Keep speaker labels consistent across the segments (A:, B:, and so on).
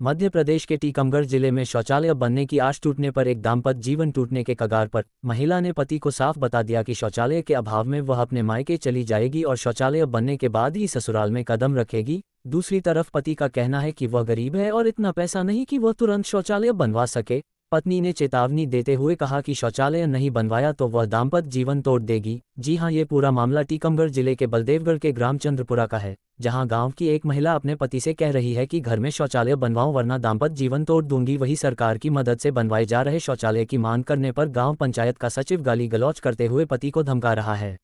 A: मध्य प्रदेश के टीकमगढ़ जिले में शौचालय बनने की आश टूटने पर एक दाम्पत्य जीवन टूटने के कगार पर। महिला ने पति को साफ बता दिया कि शौचालय के अभाव में वह अपने मायके चली जाएगी और शौचालय बनने के बाद ही ससुराल में कदम रखेगी। दूसरी तरफ पति का कहना है कि वह गरीब है और इतना पैसा नहीं कि वह तुरंत शौचालय बनवा सके। पत्नी ने चेतावनी देते हुए कहा कि शौचालय नहीं बनवाया तो वह दाम्पत्य जीवन तोड़ देगी। जी हां, ये पूरा मामला टीकमगढ़ जिले के बलदेवगढ़ के ग्राम चंद्रपुरा का है, जहां गांव की एक महिला अपने पति से कह रही है कि घर में शौचालय बनवाओ वरना दाम्पत्य जीवन तोड़ दूंगी। वही सरकार की मदद से बनवाए जा रहे शौचालय की मांग करने पर गांव पंचायत का सचिव गाली गलौज करते हुए पति को धमका रहा है।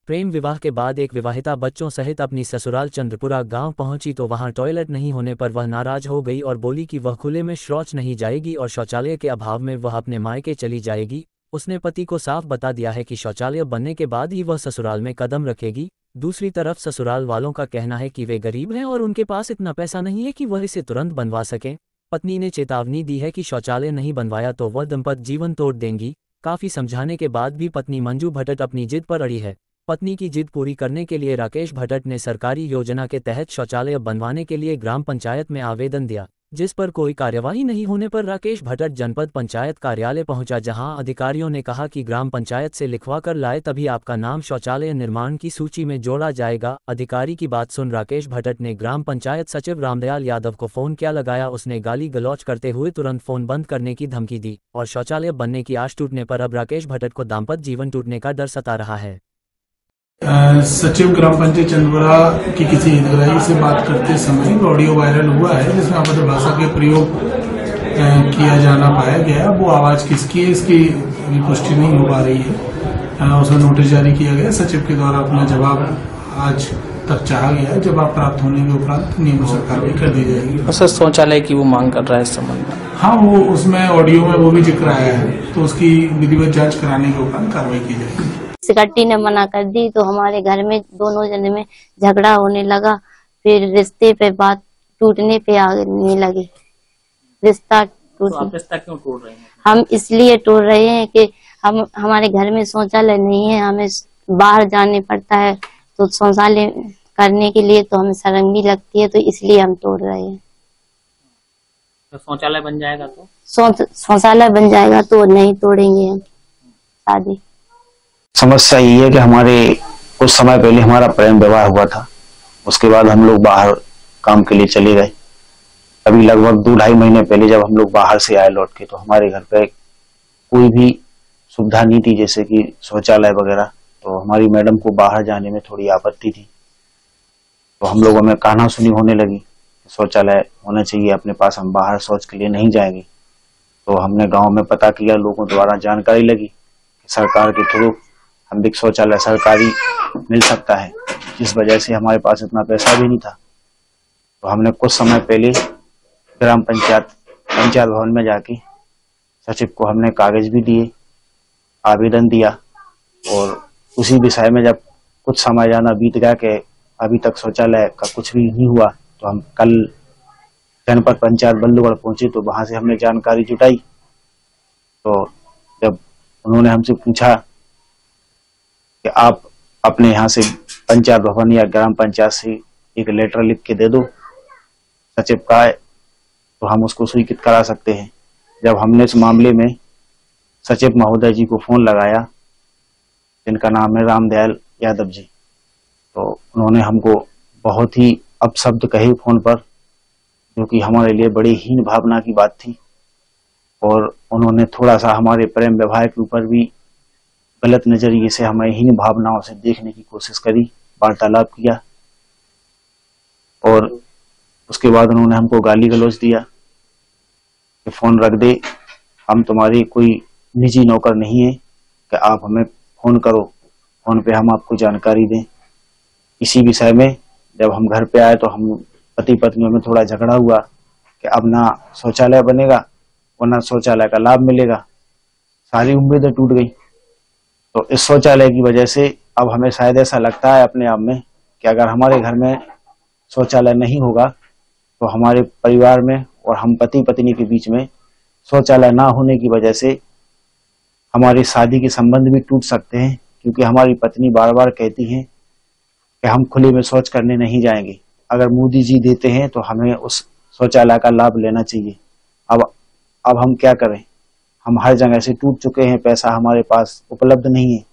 A: प्रेम विवाह के बाद एक विवाहिता बच्चों सहित अपनी ससुराल चंद्रपुरा गांव पहुंची तो वहां टॉयलेट नहीं होने पर वह नाराज हो गई और बोली कि वह खुले में शौच नहीं जाएगी और शौचालय के अभाव में वह अपने मायके चली जाएगी। उसने पति को साफ बता दिया है कि शौचालय बनने के बाद ही वह ससुराल में कदम रखेगी। दूसरी तरफ ससुराल वालों का कहना है कि वे गरीब हैं और उनके पास इतना पैसा नहीं है कि वह इसे तुरंत बनवा सकें। पत्नी ने चेतावनी दी है कि शौचालय नहीं बनवाया तो वह दाम्पत्य जीवन तोड़ देंगी। काफी समझाने के बाद भी पत्नी मंजू भट्ट अपनी जिद पर अड़ी है। पत्नी की जिद पूरी करने के लिए राकेश भट्ट ने सरकारी योजना के तहत शौचालय बनवाने के लिए ग्राम पंचायत में आवेदन दिया, जिस पर कोई कार्यवाही नहीं होने पर राकेश भट्ट जनपद पंचायत कार्यालय पहुंचा, जहां अधिकारियों ने कहा कि ग्राम पंचायत से लिखवा कर लाए तभी आपका नाम शौचालय निर्माण की सूची में जोड़ा जाएगा। अधिकारी की बात सुन राकेश भट्ट ने ग्राम पंचायत सचिव रामदयाल यादव को फोन क्या लगाया। उसने गाली गलौज करते हुए तुरंत फोन बंद करने की धमकी दी और शौचालय बनने की आश टूटने पर अब राकेश भट्ट को दाम्पत्य जीवन टूटने का डर सता रहा है।
B: सचिव ग्राम पंचायत चंद्रपुरा की किसी हितग्राही से बात करते समय ऑडियो वायरल हुआ है जिसमें अभद्र भाषा के प्रयोग किया जाना पाया गया है। वो आवाज किसकी है इसकी अभी पुष्टि नहीं हो पा रही है। उसमें नोटिस जारी किया गया। सचिव के द्वारा अपना जवाब आज तक चाहा गया है। जवाब प्राप्त होने के उपरांत नियमानुसार कार्रवाई कर दी जाएगी।
C: सर, शौचालय की वो मांग कर रहा है इस संबंध में?
B: हाँ, वो उसमें ऑडियो में वो भी जिक्र आया है तो उसकी विधिवत जांच कराने के उपरांत कार्रवाई की जाएगी।
D: सिकट्टी ने मना कर दी तो हमारे घर में दोनों जने में झगड़ा होने लगा। फिर रिश्ते पे बात टूटने पे आने लगी। रिश्ता टूट।
C: तो आप रिश्ता क्यों तोड़ रहे हैं?
D: हम इसलिए तोड़ रहे हैं कि हमारे घर में शौचालय नहीं है, हमें बाहर जाने पड़ता है तो शौचालय करने के लिए तो हमें शर्म भी लगती है, तो इसलिए हम तोड़ रहे हैं।
C: तो शौचालय बन जाएगा तो
D: शौचालय बन जाएगा तो नहीं तोड़ेंगे हम शादी।
E: समस्या ये है कि हमारे कुछ समय पहले हमारा प्रेम विवाह हुआ था। उसके बाद हम लोग बाहर काम के लिए चले गए। अभी लगभग 2-2.5 महीने पहले जब हम लोग बाहर से आए लौट के तो हमारे घर पे कोई भी सुविधा नहीं थी, जैसे कि शौचालय वगैरह। तो हमारी मैडम को बाहर जाने में थोड़ी आपत्ति थी, तो हम लोगों में कहना सुनी होने लगी, शौचालय होना चाहिए अपने पास, हम बाहर शौच के लिए नहीं जाएंगे। तो हमने गाँव में पता किया, लोगों द्वारा जानकारी लगी कि सरकार के थ्रू हम भी शौचालय सरकारी मिल सकता है, जिस वजह से हमारे पास इतना पैसा भी नहीं था। तो हमने कुछ समय पहले ग्राम पंचायत भवन में जाके सचिव को हमने कागज भी दिए, आवेदन दिया और उसी विषय में जब कुछ समय जाना बीत गया कि अभी तक शौचालय का कुछ भी नहीं हुआ, तो हम कल जनपद पंचायत बलदेवगढ़ पहुंचे तो वहां से हमने जानकारी जुटाई। तो जब उन्होंने हमसे पूछा कि आप अपने यहाँ से पंचायत भवन या ग्राम पंचायत से एक लेटर लिख के दे दो सचिव का, तो हम उसको स्वीकृत करा सकते हैं। जब हमने इस मामले में सचिव महोदय जी को फोन लगाया, जिनका नाम है रामदयाल यादव जी, तो उन्होंने हमको बहुत ही अपशब्द कहे फोन पर, जो कि हमारे लिए बड़ी हीन भावना की बात थी। और उन्होंने थोड़ा सा हमारे प्रेम व्यवहार के ऊपर भी गलत नजरिए से हमें हीन भावनाओं से देखने की कोशिश करी, वार्तालाप किया और उसके बाद उन्होंने हमको गाली गलौज दिया कि फोन रख दे, हम तुम्हारी कोई निजी नौकर नहीं है कि आप हमें फोन करो, फोन पे हम आपको जानकारी दें। इसी विषय में जब हम घर पे आए तो हम पति पत्नियों में थोड़ा झगड़ा हुआ कि अब ना शौचालय बनेगा और ना शौचालय का लाभ मिलेगा। सारी उम्मीदें टूट गई। तो इस शौचालय की वजह से अब हमें शायद ऐसा लगता है अपने आप में कि अगर हमारे घर में शौचालय नहीं होगा तो हमारे परिवार में और हम पति पत्नी के बीच में शौचालय ना होने की वजह से हमारी शादी के संबंध भी टूट सकते हैं, क्योंकि हमारी पत्नी बार बार कहती हैं कि हम खुले में शौच करने नहीं जाएंगे। अगर मोदी जी देते हैं तो हमें उस शौचालय का लाभ लेना चाहिए। अब हम क्या करें, हम हर जगह से टूट चुके हैं, पैसा हमारे पास उपलब्ध नहीं है।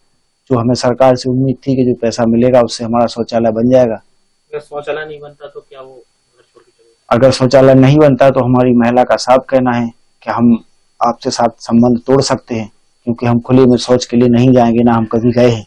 E: जो हमें सरकार से उम्मीद थी कि जो पैसा मिलेगा उससे हमारा शौचालय बन जाएगा।
C: अगर शौचालय नहीं बनता तो क्या वो घर छोड़ के चले
E: अगर शौचालय नहीं बनता तो हमारी महिला का साफ कहना है कि हम आपसे साथ संबंध तोड़ सकते हैं, क्योंकि हम खुले में शौच के लिए नहीं जाएंगे, ना हम कभी गए हैं।